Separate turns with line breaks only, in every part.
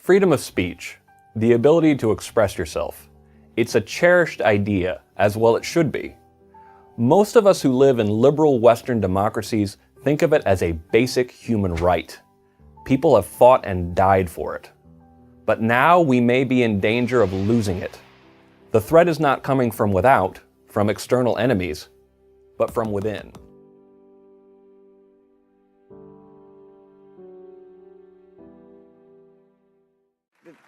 Freedom of speech, the ability to express yourself. It's a cherished idea, as well it should be. Most of us who live in liberal Western democracies think of it as a basic human right. People have fought and died for it. But now we may be in danger of losing it. The threat is not coming from without, from external enemies, but from within.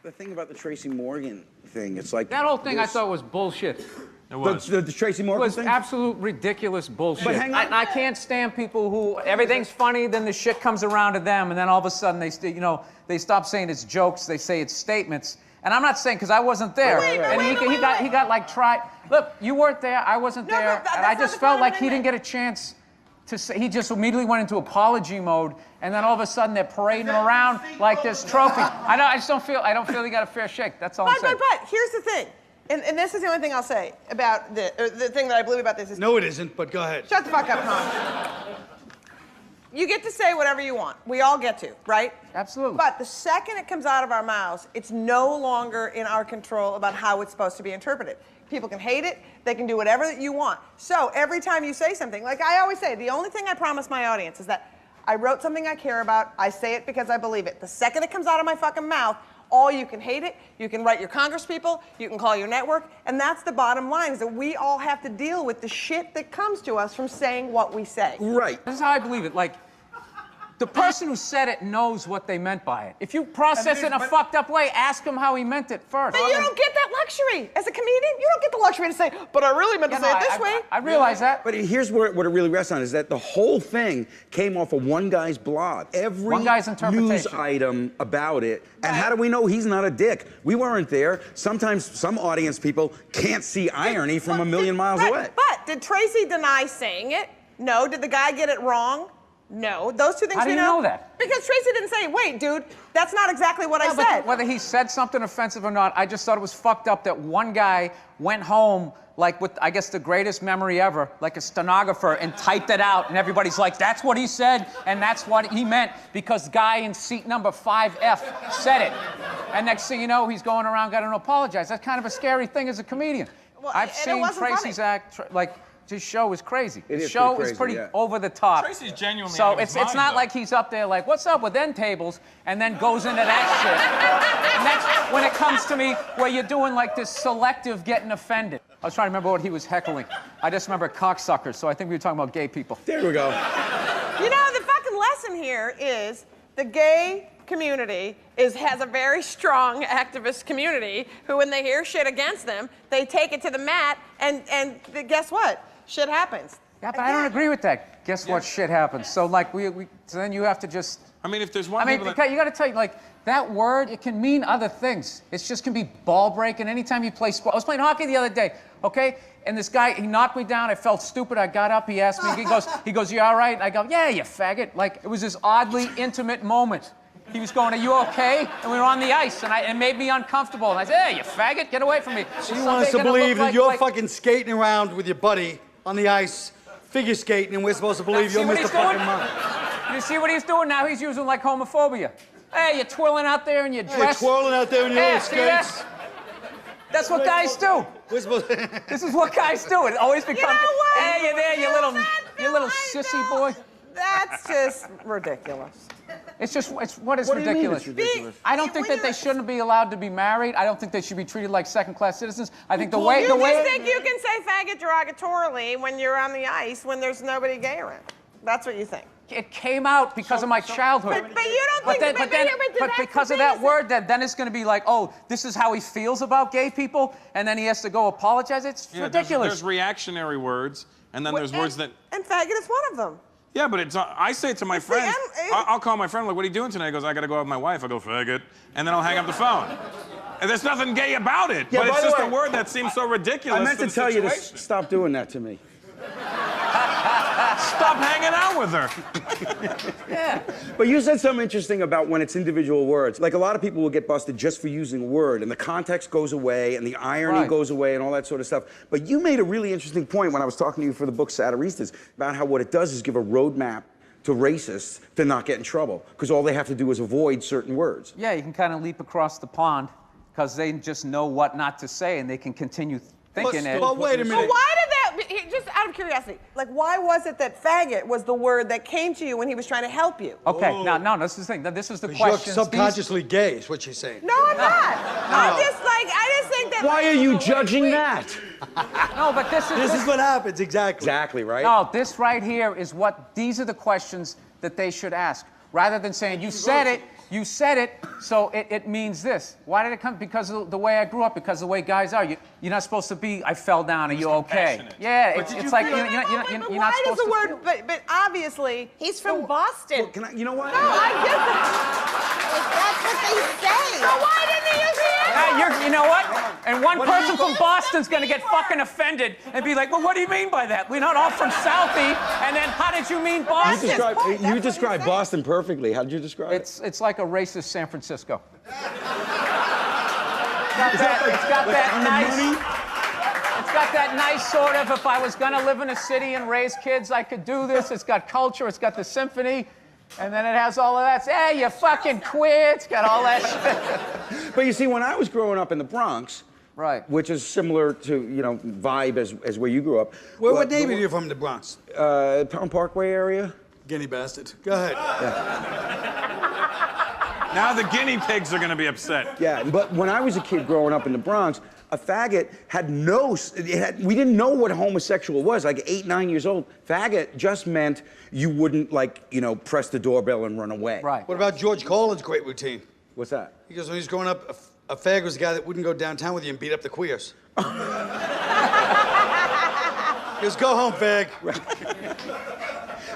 The thing about the Tracy Morgan thing, it's like...
That whole thing I thought was bullshit.
It was.
The Tracy
It
Morgan
was
thing?
absolute ridiculous bullshit.
But hang on.
I can't stand people who, everything's funny, then the shit comes around to them, and then all of a sudden they stop saying it's jokes, they say it's statements. And I'm not saying, because I wasn't there. He got like look, you weren't there, I wasn't there, and I just felt like he didn't get a chance to say, he just immediately went into apology mode, and then all of a sudden they're parading around like this trophy. I don't feel he got a fair shake. That's all I'm saying.
But here's the thing, and this is the only thing I'll say about the thing that I believe about this is...
No, it isn't, but go ahead.
Shut the fuck up, Tom. You get to say whatever you want. We all get to, right?
Absolutely.
But the second it comes out of our mouths, it's no longer in our control about how it's supposed to be interpreted. People can hate it. They can do whatever that you want. So every time you say something, like I always say, the only thing I promise my audience is that I wrote something I care about. I say it because I believe it. The second it comes out of my fucking mouth, you can hate it, you can write your congresspeople, you can call your network, and that's the bottom line, is that we all have to deal with the shit that comes to us from saying what we say.
Right.
This is how I believe it. Like, the person who said it knows what they meant by it. If you process it in a fucked up way, ask him how he meant it first.
But you don't get that luxury. As a comedian, you don't get the luxury to say, but I really meant to say it this way.
I realize that.
But here's what it really rests on, is that the whole thing came off of one guy's blog. Every
One guy's interpretation.
news item about it. And how do we know he's not a dick? We weren't there. Sometimes some audience people can't see irony from a million miles away.
But did Tracy deny saying it? No. Did the guy get it wrong? No. Those two things
How do you know that?
Because Tracy didn't say, wait, dude, that's not exactly what I
But
said.
whether he said something offensive or not, I just thought it was fucked up that one guy went home like with, I guess, the greatest memory ever, like a stenographer, and typed it out, and everybody's like, that's what he said, and that's what he meant, because guy in seat number 5F said it. And next thing you know, he's going around got to apologize. That's kind of a scary thing as a comedian.
Well,
I've
and
seen
it wasn't
Tracy's
funny.
act, his show is crazy.
It
His
is
show
pretty
is
crazy,
pretty
yeah.
over the top.
Tracy's genuinely
So
out of
it's
his mind,
not
though.
like he's up there like, what's up with them tables, and then goes into that shit. And that's when it comes to me where you're doing like this selective getting offended. I was trying to remember what he was heckling. I just remember cocksuckers, so I think we were talking about gay people.
There we go.
You know, the fucking lesson here is the gay community has a very strong activist community who, when they hear shit against them, they take it to the mat, and guess what? Shit happens.
Yeah, but I don't agree with that. Guess what? Shit happens. So like so then you have to just.
I mean, if there's one
I mean,
people
because you got to tell you, like, that word, it can mean other things. It just can be ball breaking anytime you play sport. I was playing hockey the other day, okay? And this guy, he knocked me down. I felt stupid. I got up. He asked me, he goes, you all right? And I go, yeah, you faggot. Like, it was this oddly intimate moment. He was going, are you okay? And we were on the ice, and it made me uncomfortable. And I said, hey, you faggot, get away from me.
So you want us to believe that you're fucking skating around with your buddy on the ice, figure skating, and we're supposed to believe you're Mr. fucking Mom.
You see what he's doing now? He's using like homophobia. Hey, you're twirling out there in your dress.
You're twirling out there in your little
See that?
skates.
That's what guys do.
We're supposed
This is what guys do. It always becomes,
You know what?
hey, you're there, you little sissy boy.
That's just ridiculous.
It's just, what is
What do you mean
ridiculous?
it's ridiculous?
I don't think that they shouldn't be allowed to be married. I don't think they should be treated like second-class citizens. I think the way...
You just think you can say faggot derogatorily when you're on the ice when there's nobody gay around. That's what you think.
It came out because of my childhood.
But you don't think...
But because of that word, then it's going to be like, oh, this is how he feels about gay people, and then he has to go apologize. It's ridiculous.
There's reactionary words, and then there's words that...
And faggot is one of them.
Yeah, but I say it to my friends. I'll call my friend, like, what are you doing tonight? He goes, I got to go out with my wife. I go, faggot. And then I'll hang up the phone. And there's nothing gay about it.
Yeah,
but it's
by the
just
way,
a word that seems so ridiculous.
I meant to tell you to
situation.
stop doing that to me.
Stop hanging out with her.
Yeah.
But you said something interesting about when it's individual words. Like, a lot of people will get busted just for using a word, and the context goes away, and the irony goes away, and all that sort of stuff. But you made a really interesting point when I was talking to you for the book Satiristas about how what it does is give a roadmap to racists to not get in trouble, because all they have to do is avoid certain words.
Yeah, you can kind of leap across the pond because they just know what not to say and they can continue thinking it.
But wait a minute.
Well, why did that, just out of curiosity, like why was it that faggot was the word that came to you when he was trying to help you?
Okay, now this is the thing. This is the
You're
question.
subconsciously gay, is what she's saying.
No, I'm not. I just think that.
Why are you judging that?
No, but this
This is what happens, exactly.
Exactly, right?
No, this right here is what, these are the questions that they should ask. Rather than saying, you said it, so it means this. Why did it come? Because of the way I grew up, because of the way guys are. You're not supposed to be, I fell down, are you okay? Yeah, it's like, you're not supposed to.
Why does the word, but obviously.
He's from Boston.
Well, can I, you know what?
No, I get that.
That's what they say.
So why didn't he use the
You know what? And one person from Boston's gonna get fucking offended and be like, well, what do you mean by that? We're not all from Southie. And then, how did you mean Boston?
You described Boston perfectly. How did you describe it?
It's like a racist San Francisco. It's got that nice sort of, if I was gonna live in a city and raise kids, I could do this. It's got culture, it's got the symphony, and then it has all of that. Hey, you fucking queer. It's got all that shit.
But you see, when I was growing up in the Bronx,
right,
which is similar to, vibe as where you grew up.
What neighborhood are you from in the Bronx?
Pound Parkway area.
Guinea bastard. Go ahead.
Now the guinea pigs are going to be upset.
Yeah, but when I was a kid growing up in the Bronx, a faggot had we didn't know what homosexual was, like 8, 9 years old. Faggot just meant you wouldn't, press the doorbell and run away.
right.
What about George Carlin's great routine?
What's that?
Because when he was growing up, a fag was a guy that wouldn't go downtown with you and beat up the queers. He goes, go home, fag.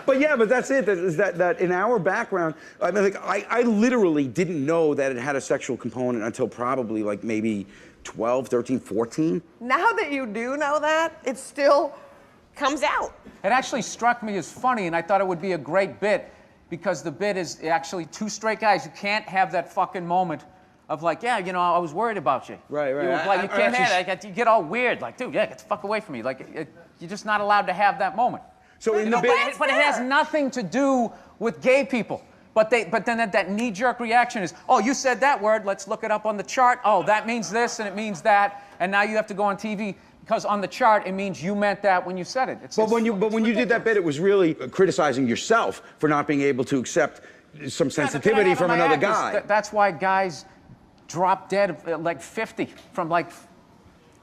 But yeah, but that's it. That in our background, I mean, I literally didn't know that it had a sexual component until probably maybe 12, 13, 14.
Now that you do know that, it still comes out.
It actually struck me as funny, and I thought it would be a great bit, because the bit is actually two straight guys. You can't have that fucking moment of like, yeah, I was worried about you.
Right.
You can't have that. You get all weird, like, dude, yeah, get the fuck away from me. Like, you're just not allowed to have that moment.
So in the bit,
but it has nothing to do with gay people. But then that knee-jerk reaction is, oh, you said that word, let's look it up on the chart. Oh, that means this and it means that, and now you have to go on TV because on the chart it means you meant that when you said it.
But when you did that bit, it was really criticizing yourself for not being able to accept some sensitivity from another guy.
That's why guys drop dead at like 50 from like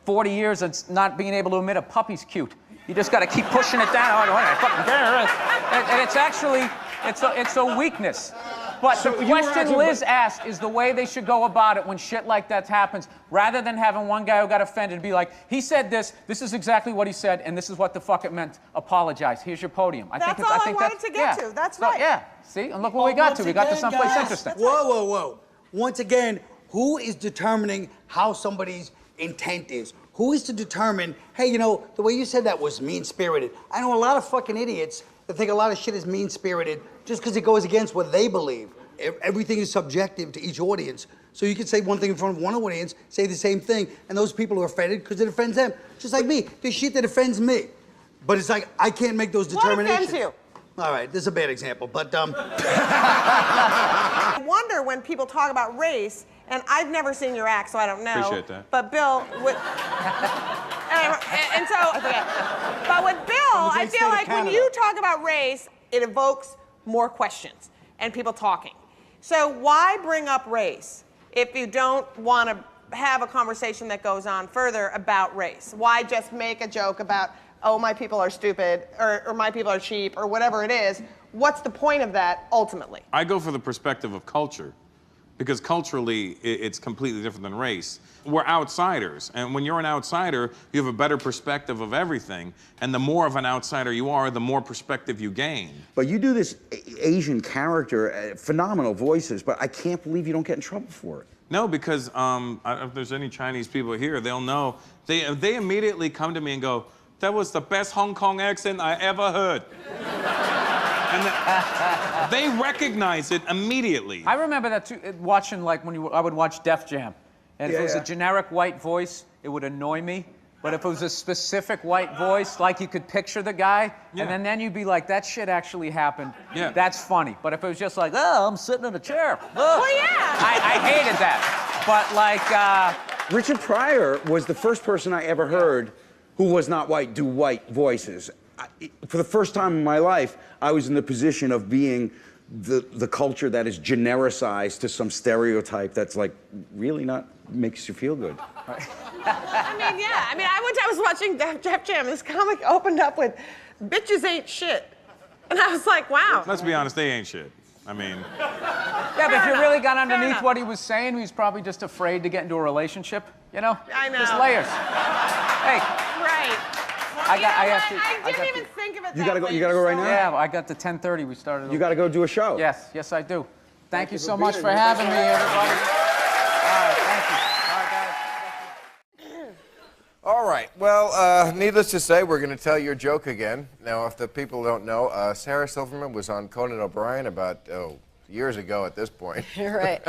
40 years and not being able to admit a puppy's cute. You just got to keep pushing it down. And it's actually, it's a weakness. But
So
the
you were
question
asking-
Liz asked is the way they should go about it when shit like that happens, rather than having one guy who got offended be like, he said this is exactly what he said, and this is what the fuck it meant. Apologize. Here's your podium.
That's all I wanted to get to. That's right.
Yeah. See? And look what we got to. We got to someplace interesting.
Whoa. Once again, who is determining how somebody's intent is? Who is to determine, hey, the way you said that was mean-spirited. I know a lot of fucking idiots that think a lot of shit is mean-spirited just because it goes against what they believe. Everything is subjective to each audience. So you could say one thing in front of one audience, say the same thing, and those people are offended because it offends them. Just like me. There's shit that offends me. But it's like, I can't make those determinations.
What offends you?
All right, this is a bad example, but
I wonder when people talk about race, and I've never seen your act, so I don't know.
Appreciate that.
But Bill, but with Bill, I feel like when you talk about race, it evokes more questions and people talking. So why bring up race if you don't want to have a conversation that goes on further about race? Why just make a joke about, oh, my people are stupid, or my people are cheap, or whatever it is? What's the point of that ultimately?
I go for the perspective of culture, because culturally it's completely different than race. We're outsiders, and when you're an outsider, you have a better perspective of everything, and the more of an outsider you are, the more perspective you gain.
But you do this Asian character, phenomenal voices, but I can't believe you don't get in trouble for it.
No, because if there's any Chinese people here, they'll know. They immediately come to me and go, that was the best Hong Kong accent I ever heard. And they recognize it immediately.
I remember that too, watching, like, I would watch Def Jam. And if it was a generic white voice, it would annoy me. But if it was a specific white voice, like you could picture the guy, and then you'd be like, that shit actually happened.
Yeah.
That's funny. But if it was just like, oh, I'm sitting in a chair. Oh.
Well, yeah.
I hated that. But like,
Richard Pryor was the first person I ever heard who was not white do white voices. For the first time in my life, I was in the position of being the culture that is genericized to some stereotype that's like really not makes you feel good.
I mean, yeah. I mean, I was watching Def Jam. This comic opened up with, "Bitches ain't shit," and I was like, wow.
Let's be honest, they ain't shit. I mean,
yeah, but if you really got underneath what he was saying, he was probably just afraid to get into a relationship. You know?
I know.
There's layers. Hey.
Right. I didn't even think of it
You
that
gotta go.
way.
You gotta go right now.
Yeah, I got the 10:30. We started.
You gotta go do a show.
Yes, yes, I do. Thank you
for
so
being
much
here.
for having me, everybody. All right, thank you. All right, guys.
All right. Well, needless to say, we're going to tell your joke again. Now, if the people don't know, Sarah Silverman was on Conan O'Brien about, years ago at this point.
Right.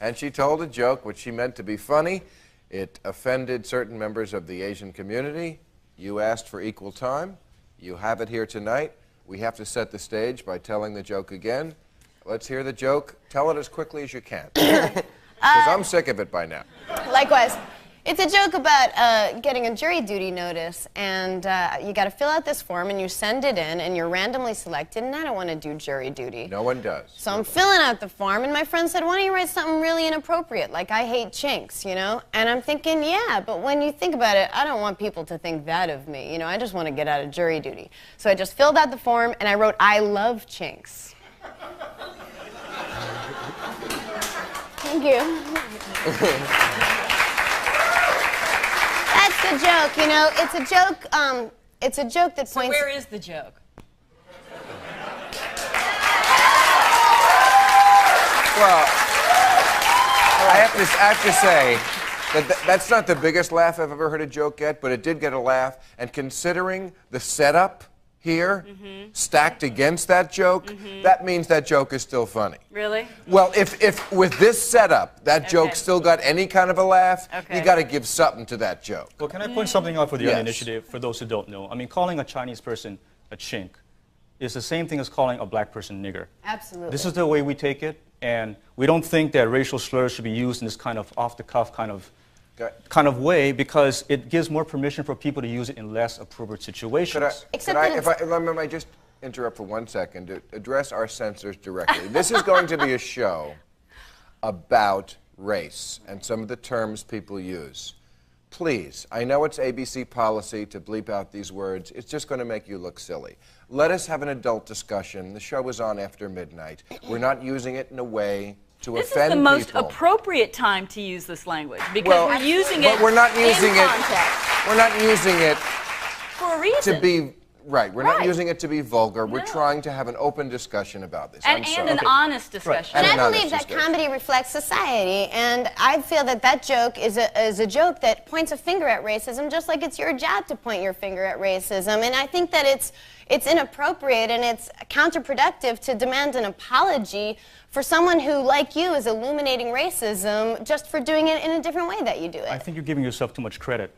And she told a joke which she meant to be funny. It offended certain members of the Asian community. You asked for equal time. You have it here tonight. We have to set the stage by telling the joke again. Let's hear the joke. Tell it as quickly as you can. Because I'm sick of it by now.
Likewise. It's a joke about getting a jury duty notice, and you got to fill out this form, and you send it in, and you're randomly selected, and I don't want to do jury duty.
No one does.
So I'm filling out the form, and my friend said, why don't you write something really inappropriate, like I hate chinks, you know? And I'm thinking, yeah, but when you think about it, I don't want people to think that of me, you know? I just want to get out of jury duty. So I just filled out the form, and I wrote, I love chinks. Thank you. That's the joke, you know. It's a joke. It's a joke that points.
So where is the joke?
Well, I have to say that that's not the biggest laugh I've ever heard a joke get, but it did get a laugh. And considering the setup here, stacked against that joke, that means that joke is still funny.
Really?
Well, if with this setup, that joke still got any kind of a laugh, you got to give something to that joke.
Well, can I point something out for the
Yes.
initiative, for those who don't know? I mean, calling a Chinese person a chink is the same thing as calling a black person nigger.
Absolutely.
This is the way we take it, and we don't think that racial slurs should be used in this kind of off-the-cuff kind of way, because it gives more permission for people to use it in less appropriate situations.
Except that
Let me just interrupt for 1 second to address our censors directly. This is going to be a show about race and some of the terms people use. Please, I know it's ABC policy to bleep out these words. It's just going to make you look silly. Let us have an adult discussion. The show is on after midnight. We're not using it in a way to offend people.
This is the most appropriate time to use this language because we're using it
but we're not using
in context.
We're not using it
for a reason.
to be right. We're not using it to be vulgar. We're trying to have an open discussion about this.
And an honest discussion.
And I believe that comedy reflects society, and I feel that that joke is a joke that points a finger at racism, just like it's your job to point your finger at racism. And I think that it's inappropriate and it's counterproductive to demand an apology for someone who, like you, is illuminating racism just for doing it in a different way that you do it.
I think you're giving yourself too much credit.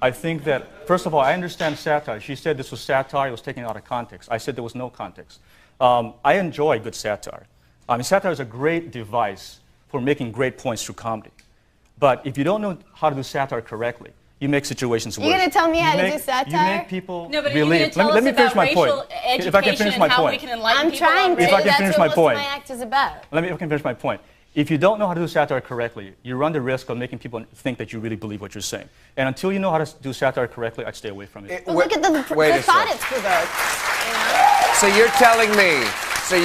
I think that, first of all, I understand satire. She said this was satire, it was taken out of context. I said there was no context. I enjoy good satire. I mean, satire is a great device for making great points through comedy. But if you don't know how to do satire correctly, you make situations worse.
You're going to tell me how to do satire?
You make people
No, but
believe.
Let
me finish my point.
Education
If I can finish my
and how
point.
we can enlighten
I'm
people
trying
on
to.
If I can
That's
finish
what
my
most
point.
of my act is about.
If I can finish my point. If you don't know how to do satire correctly, you run the risk of making people think that you really believe what you're saying. And until you know how to do satire correctly, I'd stay away from it.
Well, look at the thought it's provoked.
So you're telling me,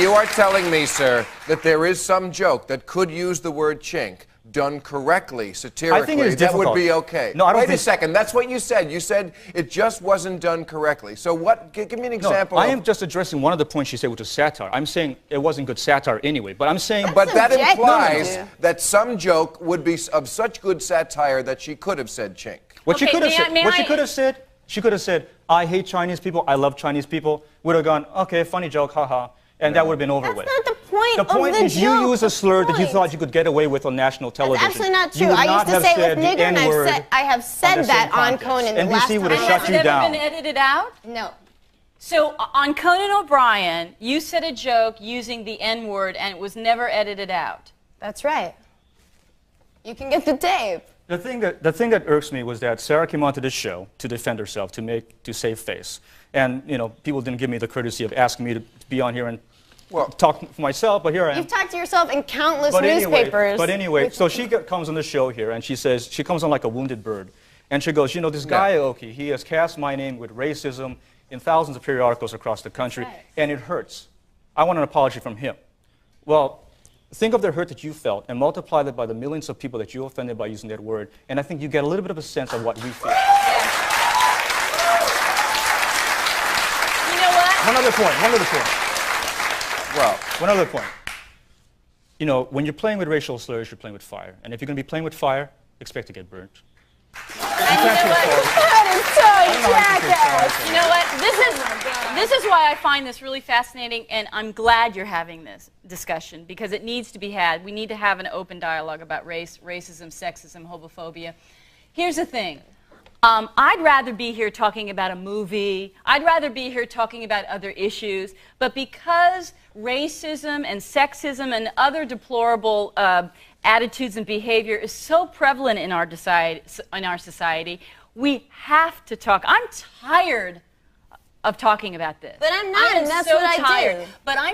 you are telling me, sir, that there is some joke that could use the word chink done correctly, satirically,
I think it is
that would
difficult.
be okay.
No, I don't
Wait a
think-
second, that's what you said. You said it just wasn't done correctly. So what, give me an example.
I am just addressing one of the points she said, which was satire. I'm saying it wasn't good satire anyway, but I'm saying...
But that
subjective.
implies
No.
that some joke would be of such good satire that she could have said chink.
What she
Okay,
could have said,
may
what she
I-
could have said, she could have said, I hate Chinese people, I love Chinese people, would have gone, okay, funny joke, haha, and that would have been over
That's
with.
not the point
The
of
point
the
is
joke.
you use a slur that you
point.
thought you could get away with on national television.
That's actually not
You
true.
would
I
not
used to
have
say
said
with
the
nigger, and
N-word
I have
on
said
the
that
same
on
context.
Conan the last
NBC would have
time.
shut
Has
you
it ever
down.
been edited out?
No.
So on Conan O'Brien, you said a joke using the N-word, and it was never edited out.
That's right. You can get the tape.
The thing that irks me was that Sarah came onto this show to defend herself, to save face, and people didn't give me the courtesy of asking me to be on here and talk for myself. But here I am.
You've talked to yourself in countless
But
newspapers.
anyway, so she comes on the show here, and she says she comes on like a wounded bird, and she goes, this guy Aoki, he has cast my name with racism in thousands of periodicals across the country, and it hurts. I want an apology from him. Well. Think of the hurt that you felt and multiply that by the millions of people that you offended by using that word, and I think you get a little bit of a sense of what we feel.
You know what?
One other point.
Well,
One other point. When you're playing with racial slurs, you're playing with fire. And if you're going to be playing with fire, expect to get burnt.
And you know what?
That is so jackass.
You know what? This is why I find this really fascinating, and I'm glad you're having this discussion because it needs to be had. We need to have an open dialogue about race, racism, sexism, homophobia. Here's the thing. I'd rather be here talking about a movie. I'd rather be here talking about other issues. But because racism and sexism and other deplorable attitudes and behavior is so prevalent in our society, we have to talk. I'm tired of talking about this.
But I'm not, and that's
so
what I
tired.
do.
But I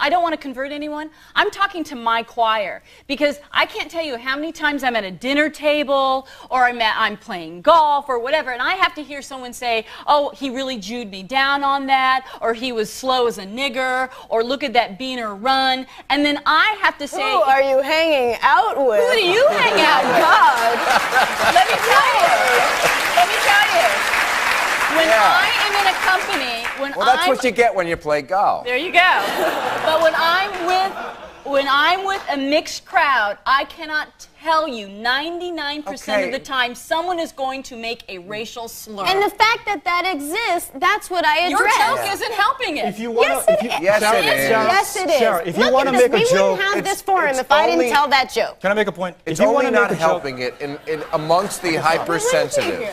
don't want to convert anyone. I'm talking to my choir because I can't tell you how many times I'm at a dinner table or I'm playing golf or whatever, and I have to hear someone say, oh, he really Jewed me down on that, or he was slow as a nigger, or look at that beaner run, and then I have to say,
Who are you hanging out with?
who do you hang out with?
God.
Let me tell you. When I am in a company,
well, that's what you get when you play golf.
there you go. But when I'm with a mixed crowd, I cannot tell you 99% of the time someone is going to make a racial slur.
And the fact that that exists, that's what I address.
Your joke isn't helping it.
If you want
Yes, it is.
Yes, it is.
Sarah, if you
Look
want
at
to
this.
make a
We
joke,
wouldn't have this forum
it's
if I
only-
didn't tell that joke.
can I make a point?
It's
if you
only
want to
not
make a joke,
helping it in amongst the hypersensitive.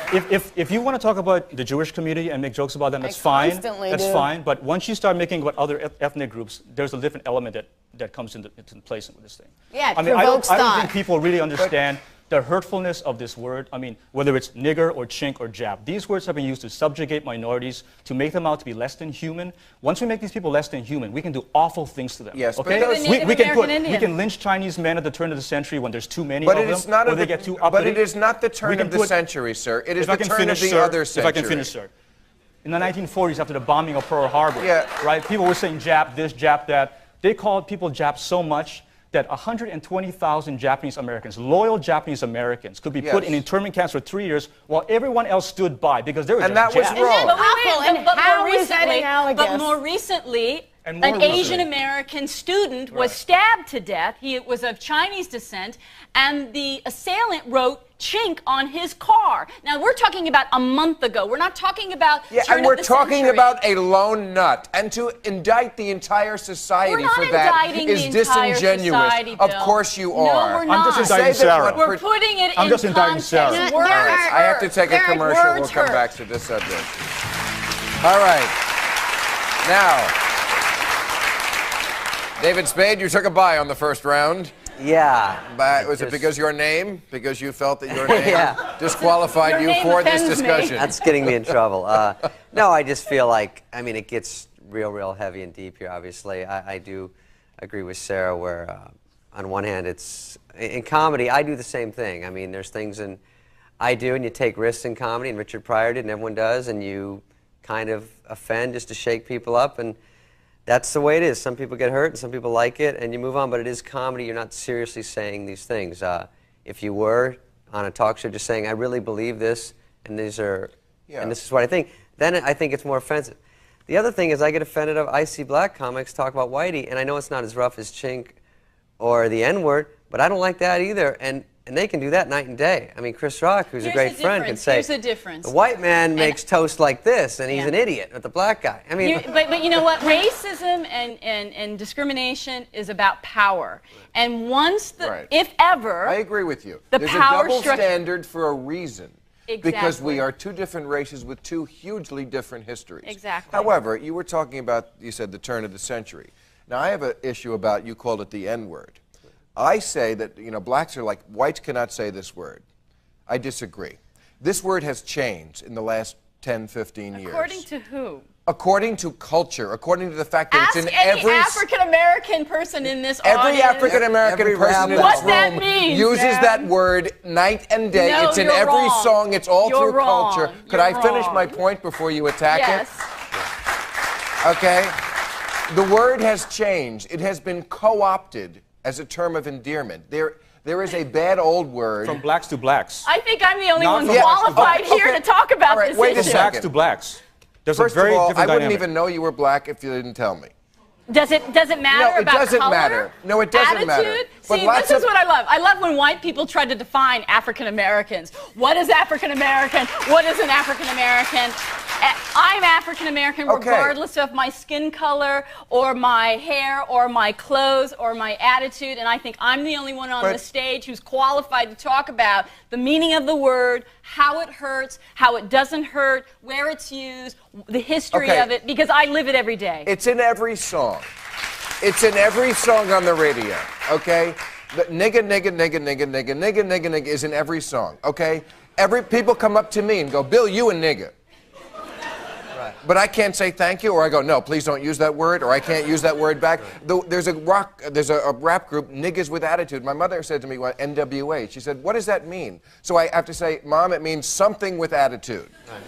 If you want to talk about the Jewish community and make jokes about them, that's
constantly
fine. That's
do.
fine. But once you start making about other ethnic groups, there's a different element that comes into place with this thing.
Yeah, it
I don't
provokes thought.
think people really understand the hurtfulness of this word. I mean, whether it's nigger or chink or Jap, these words have been used to subjugate minorities, to make them out to be less than human. Once we make these people less than human, we can do awful things to them.
Yes, but
okay?
those-
The Native American
we
Indian.
can lynch Chinese men at the turn of the century when there's too many
But
of
it
them,
is not
or
of
they
the,
get too
but
uppity.
it is not the turn
We can
of the
put-
century, sir. It is
If I
the
can
turn
finish,
of the
sir,
other
if
century.
I can finish, sir. In the 1940s, after the bombing of Pearl Harbor,
Yeah.
right? People were saying Jap this, Jap that. They called people Japs so much that 120,000 Japanese Americans, loyal Japanese Americans, could be put
Yes.
in internment camps for 3 years while everyone else stood by because they were
And
just
that was
Japs.
wrong.
But
Awful.
wait,
And
but
how
more
is that
recently,
analogous?
but more recently,
And more
an
recently.
Asian American student was stabbed to death. He was of Chinese descent, and the assailant wrote "chink" on his car. Now we're talking about a month ago. We're not talking about
Yeah,
turn
and
of
we're
the
talking
century.
about a lone nut, and to indict the entire society
We're not
for that
indicting
is
the entire
disingenuous.
society,
Of
Bill.
course you
No,
are.
we're not.
I'm just
To say
indicting
that
Sarah.
what
We're putting it
I'm
in
just indicting
context.
Sarah.
No,
Words
there
All right,
are-
I have to take a
there are
commercial. We'll
words
come
hurt.
back to this subject. All right. Now, David Spade, you took a bye on the first round.
Yeah.
But was it because your name? Because you felt that your name
Yeah.
disqualified
Your
you
name
for this
offends me.
discussion?
That's getting me in trouble. No, I just feel like, I mean, it gets real heavy and deep here, obviously. I do agree with Sarah where, on one hand, it's, in comedy, I do the same thing. I mean, there's things I do, and you take risks in comedy, and Richard Pryor did, and everyone does, and you kind of offend just to shake people up, and that's the way it is. Some people get hurt, and some people like it, and you move on, but it is comedy. You're not seriously saying these things. If you were on a talk show just saying, I really believe this, and these are, and this is what I think, then I think it's more offensive. The other thing is I get offended of, I see black comics talk about Whitey, and I know it's not as rough as chink or the N-word, but I don't like that either. And And they can do that night and day. I mean, Chris Rock, who's a
Here's
great
the
friend, can
difference.
say,
Here's the difference.
the white man makes toast like this, and he's
Yeah.
an idiot with the black guy. I mean,
But you know what? Racism and discrimination is about power. And once
Right.
if ever,
I agree with you.
The
There's
power
a double
structure-
standard for a reason. Because
Exactly.
we are two different races with two hugely different histories.
Exactly.
However, you were talking about, you said the turn of the century. Now, I have an issue about, you called it the N-word. I say that, you know, blacks are like, whites cannot say this word. I disagree. This word has changed in the last 10, 15 years.
according to who?
According to culture, according to the fact that
Ask
it's in
any
every...
African American person in this
Every
audience.
African American
Every
person in
rap
this
What that
room
means,
uses
man.
that word night and day.
No,
it's in
you're
every
wrong.
song. It's all
You're
through
wrong.
culture. Could
You're
I finish
wrong.
my point before you attack
Yes.
it? Okay. The word has changed. It has been co-opted as a term of endearment. There is a bad old word.
From blacks to blacks.
I think I'm the only
Not
one
from blacks to
qualified
blacks.
here
Okay.
to talk about
All right,
this
wait a
issue.
second.
Blacks to blacks. There's
First
a very
of all,
different
I wouldn't
dynamic.
even know you were black if you didn't tell me.
Does it matter
No, it
about
doesn't
color?
matter. No, it doesn't
Attitude?
matter. But
See,
lots
this is
of-
what I love. I love when white people try to define African Americans. What is African American? What is an African American? I'm African American
Okay.
regardless of my skin color or my hair or my clothes or my attitude, and I think I'm the only one on
But-
the stage who's qualified to talk about the meaning of the word, how it hurts, how it doesn't hurt, where it's used, the history
Okay.
of it, because I live it every day.
It's in every song. It's in every song on the radio, okay? The nigga, nigga, nigga, nigga, nigga, nigga, nigga, nigga is in every song, okay? People come up to me and go, Bill, you a nigga.
Right.
But I can't say thank you, or I go, no, please don't use that word, or I can't use that word back. There's a rap group, Niggas with Attitude. My mother said to me, well, NWA. She said, what does that mean? So I have to say, Mom, it means something with attitude.
Right.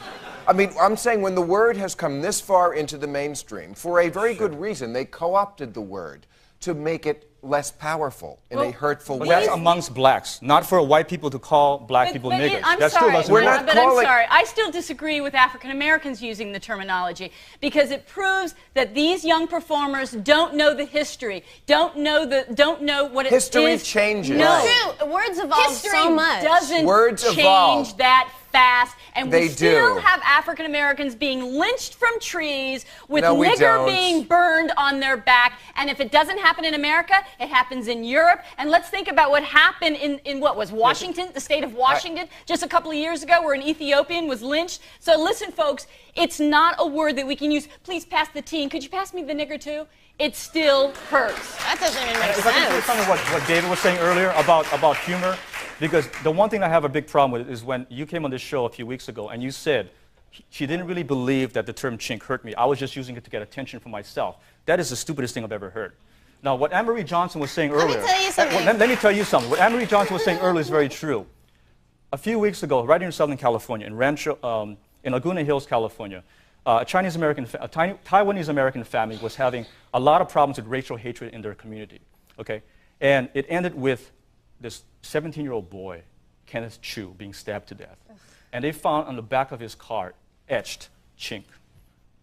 I mean, I'm saying when the word has come this far into the mainstream, for a very good reason, they co-opted the word to make it less powerful in a hurtful
But
way.
that's amongst blacks, not for white people to call black people niggers.
I'm
That still
sorry,
doesn't
We're
work.
not
but
calling-
I'm sorry. I still disagree with African Americans using the terminology because it proves that these young performers don't know the history, don't know what it is.
History changes.
No,
True. Words evolve
history
so much.
doesn't
Words
change
evolve.
that fast, and
They
we still
do.
have African Americans being lynched from trees with
No, we
nigger
don't.
being burned on their back. And if it doesn't happen in America, it happens in Europe. And let's think about what happened in what was Washington, the state of Washington, just a couple of years ago, where an Ethiopian was lynched. So listen, folks, it's not a word that we can use. Please pass the teen. Could you pass me the nigger too? It still hurts.
That doesn't even make
If I can say
sense.
something what David was saying earlier about humor, because the one thing I have a big problem with is when you came on this show a few weeks ago and you said she didn't really believe that the term chink hurt me. I was just using it to get attention for myself. That is the stupidest thing I've ever heard. Now, what Anne-Marie Johnson was saying earlier...
Let me tell you something.
Let me tell you something. What Anne-Marie Johnson was saying earlier is very true. A few weeks ago, right here in Southern California, in Laguna Hills, California, a Taiwanese-American family was having a lot of problems with racial hatred in their community, okay? And it ended with this 17-year-old boy, Kenneth Chu, being stabbed to death. And they found on the back of his car, etched, chink.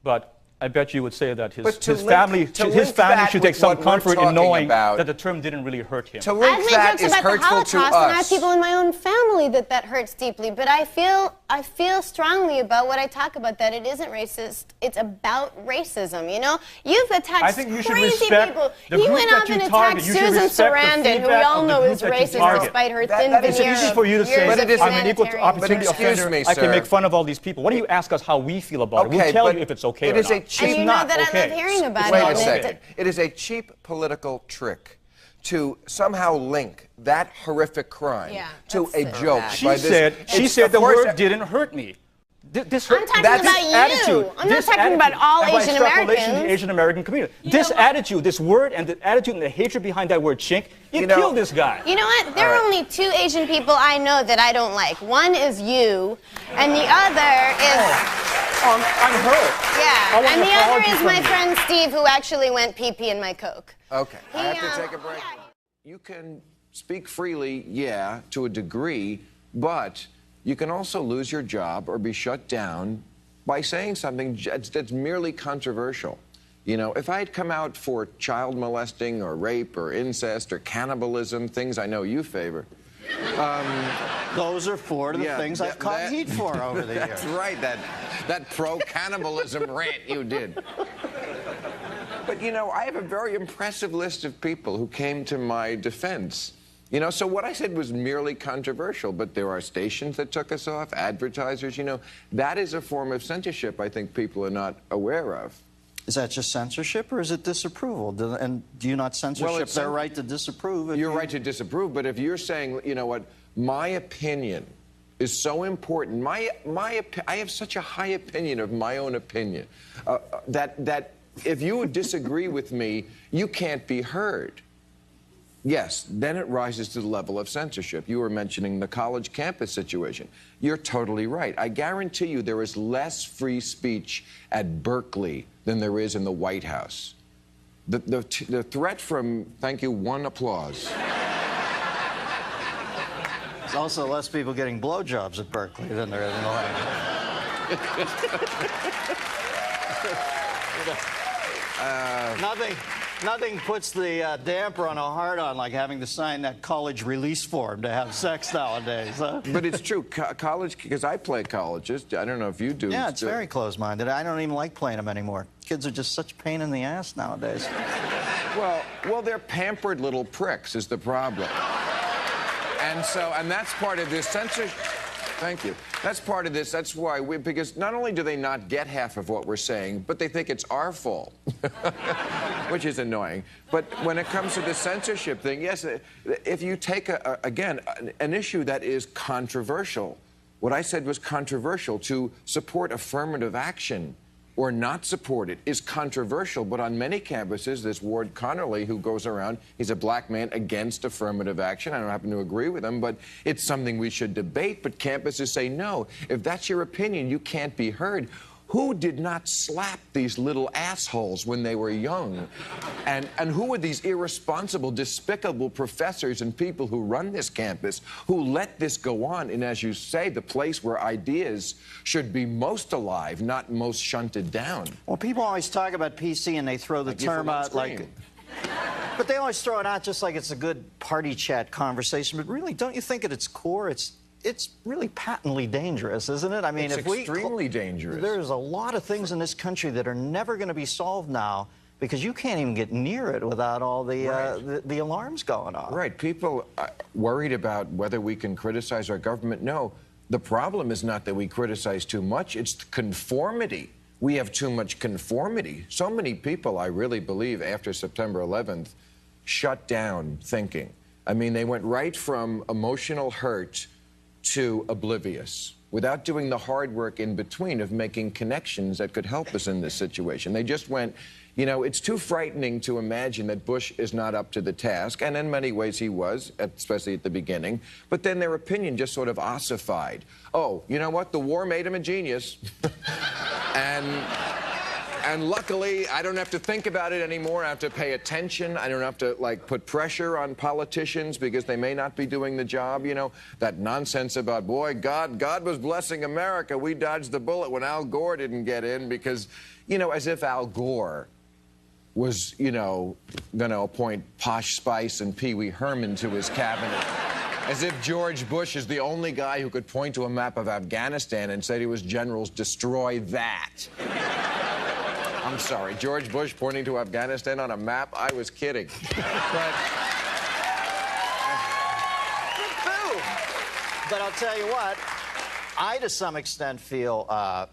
But I bet you would say that his family should take some comfort in knowing that the term didn't really hurt him.
To link
I've
that
made
is
jokes about the
hurtful to
Holocaust, and I have
us.
people in my own family that hurts deeply. But I feel strongly about what I talk about, that it isn't racist. It's about racism, you know? You've attacked
I think you should
crazy
respect
people.
the
He
group
went
that
up
you
and attacked
target. You should
Susan
respect the
Sarandon, who we
feedback
all
of the
know
group
is
that you
racist
target.
despite her
That-
thin
that is
veneer
It's easy
of
for you to
years
say,
But
of
it is-
I'm an equal
humanitarian
opportunity
But excuse
offender.
me,
I can
sir.
make fun of all these people. Why don't you ask us how we feel about it? We'll tell
but
you if it's okay
it
or
is a
not.
cheap.
And you
It's
know that
not
I love
okay.
hearing about
Wait
it.
a
and
second. It is a cheap political trick to somehow link that horrific crime
Yeah,
to a
that's
joke.
bad.
by this.
She
It's-
said
of
the
course,
word didn't hurt me. This hurt.
I'm talking
That's
about
this
you.
attitude.
I'm not
This
talking about
attitude.
all
And by
Asian
extrapolation,
Americans.
the Asian American community.
You
This
know what?
attitude, this word, and the attitude and the hatred behind that word chink, it
You know-
killed this guy.
You know what? There are only two Asian people I know that I don't like. One is you, and the other is...
I'm hurt. I
Yeah,
want
and
an
the other
apology
is
from
my
you.
friend Steve, who actually went pee-pee in my Coke.
Okay, I have to
He,
take a break.
yeah.
You can speak freely, yeah, to a degree, but you can also lose your job or be shut down by saying something that's merely controversial. You know, if I had come out for child molesting or rape or incest or cannibalism, things I know you favor,
Those are four of the
Yeah,
things I've caught heat for over the years.
That's right, that pro-cannibalism rant you did. But, you know, I have a very impressive list of people who came to my defense. You know, so what I said was merely controversial, but there are stations that took us off, advertisers, you know. That is a form of censorship I think people are not aware of.
Is that just censorship, or is it disapproval? And do you not censorship their right to disapprove?
You're right to disapprove, but if you're saying, you know what, my opinion is so important, I have such a high opinion of my own opinion, that if you would disagree with me, you can't be heard. Yes, then it rises to the level of censorship. You were mentioning the college campus situation. You're totally right. I guarantee you there is less free speech at Berkeley than there is in the White House. The threat from, thank you, one applause.
There's also less people getting blowjobs at Berkeley than there is in the White House. Nothing puts the damper on a hard-on like having to sign that college release form to have sex nowadays. Huh?
But it's true. College, because I play colleges. I don't know if you do.
Yeah, it's very closed-minded. I don't even like playing them anymore. Kids are just such a pain in the ass nowadays.
Well, they're pampered little pricks is the problem. And that's part of this censorship. Thank you. That's part of this. That's why because not only do they not get half of what we're saying, but they think it's our fault, which is annoying. But when it comes to the censorship thing, yes, if you take, again, an issue that is controversial, what I said was controversial. To support affirmative action or not support it is controversial, but on many campuses, this Ward Connerly who goes around, he's a black man against affirmative action. I don't happen to agree with him, but it's something we should debate. But campuses say, no, if that's your opinion, you can't be heard. Who did not slap these little assholes when they were young? And who are these irresponsible, despicable professors and people who run this campus who let this go on? And as you say, the place where ideas should be most alive, not most shunted down.
Well, people always talk about PC and they throw the term out like... But they always throw it out just like it's a good party chat conversation. But really, don't you think at its core, it's really patently dangerous, isn't it? I mean,
it's extremely dangerous.
There's a lot of things in this country that are never going to be solved now because you can't even get near it without all the alarms going off.
Right. People are worried about whether we can criticize our government. No, the problem is not that we criticize too much. It's conformity. We have too much conformity. So many people, I really believe, after September 11th, shut down thinking. I mean, they went right from emotional hurt to oblivious without doing the hard work in between of making connections that could help us in this situation. They just went, you know, it's too frightening to imagine that Bush is not up to the task, and in many ways he was, especially at the beginning, but then their opinion just sort of ossified. Oh, you know what? The war made him a genius. And luckily, I don't have to think about it anymore. I have to pay attention. I don't have to, like, put pressure on politicians because they may not be doing the job, you know. That nonsense about, boy, God was blessing America. We dodged the bullet when Al Gore didn't get in because, you know, as if Al Gore was, you know, going to appoint Posh Spice and Pee Wee Herman to his cabinet. As if George Bush is the only guy who could point to a map of Afghanistan and say to his generals, destroy that. I'm sorry, George Bush pointing to Afghanistan on a map? I was kidding.
But I'll tell you what, I, to some extent, feel, I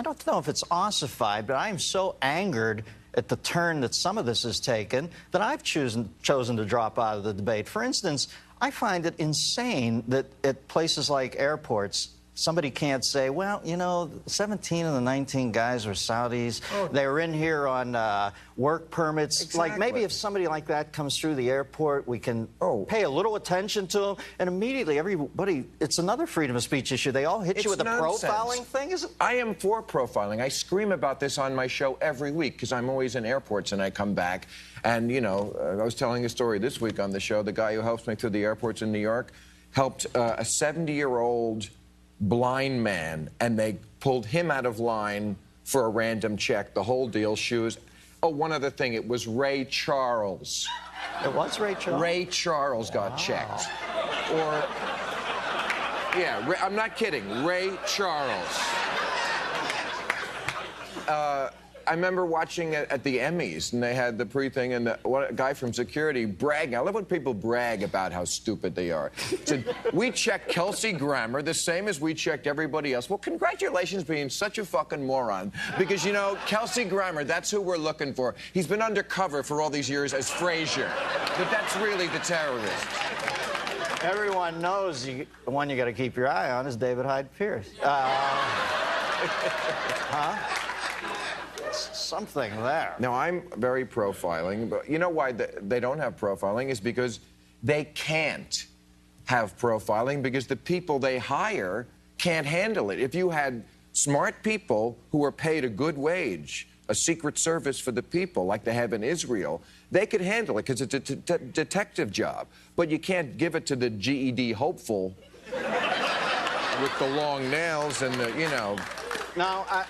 don't know if it's ossified, but I am so angered at the turn that some of this has taken that I've chosen to drop out of the debate. For instance, I find it insane that at places like airports, somebody can't say, well, you know, 17 of the 19 guys are Saudis. Oh. They were in here on work permits.
Exactly.
Like, maybe if somebody like that comes through the airport, we can pay a little attention to them. And immediately, everybody, it's another freedom of speech issue. They all hit you with a profiling thing? Is it?
I am for profiling. I scream about this on my show every week because I'm always in airports and I come back. And, you know, I was telling a story this week on the show. The guy who helps me through the airports in New York helped a 70-year-old blind man, and they pulled him out of line for a random check. The whole deal, shoes. Oh, one other thing, it was Ray Charles.
It was Ray Charles?
Ray Charles got checked. Or, yeah, I'm not kidding, Ray Charles. I remember watching it at the Emmys, and they had the pre-thing, and a guy from security bragging. I love when people brag about how stupid they are. Said, we checked Kelsey Grammer the same as we checked everybody else. Well, congratulations being such a fucking moron. Because, you know, Kelsey Grammer, that's who we're looking for. He's been undercover for all these years as Frasier. But that's really the terrorist.
Everyone knows the one you got to keep your eye on is David Hyde Pierce. Huh? Something there.
Now, I'm very profiling, but you know why they don't have profiling is because they can't have profiling because the people they hire can't handle it. If you had smart people who were paid a good wage, a secret service for the people like they have in Israel, they could handle it because it's a detective job. But you can't give it to the GED hopeful with the long nails and the, you know.
Now,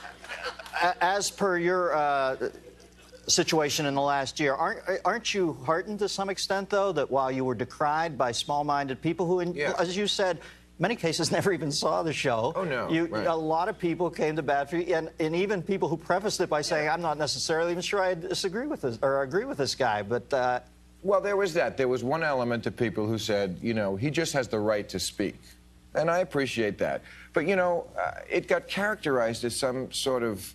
as per your situation in the last year, aren't you heartened to some extent, though, that while you were decried by small-minded people who, as you said, many cases never even saw the show.
Oh, no. Right.
A lot of people came to bat for you, and even people who prefaced it by saying, I'm not necessarily even sure I disagree with this or agree with this guy, but...
Well, there was that. There was one element of people who said, you know, he just has the right to speak. And I appreciate that. But, you know, it got characterized as some sort of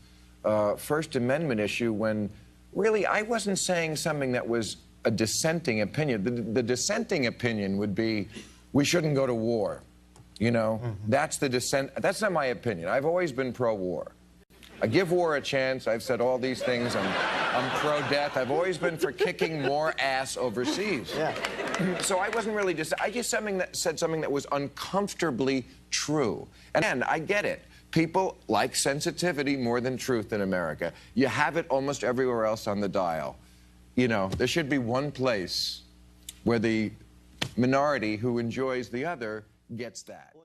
First Amendment issue when really I wasn't saying something that was a dissenting opinion. The dissenting opinion would be we shouldn't go to war. You know, that's the dissent. That's not my opinion. I've always been pro-war. I give war a chance. I've said all these things. I'm pro-death. I've always been for kicking more ass overseas.
Yeah.
So I wasn't really I just said something that was uncomfortably true. And I get it. People like sensitivity more than truth in America. You have it almost everywhere else on the dial. You know, there should be one place where the minority who enjoys the other gets that.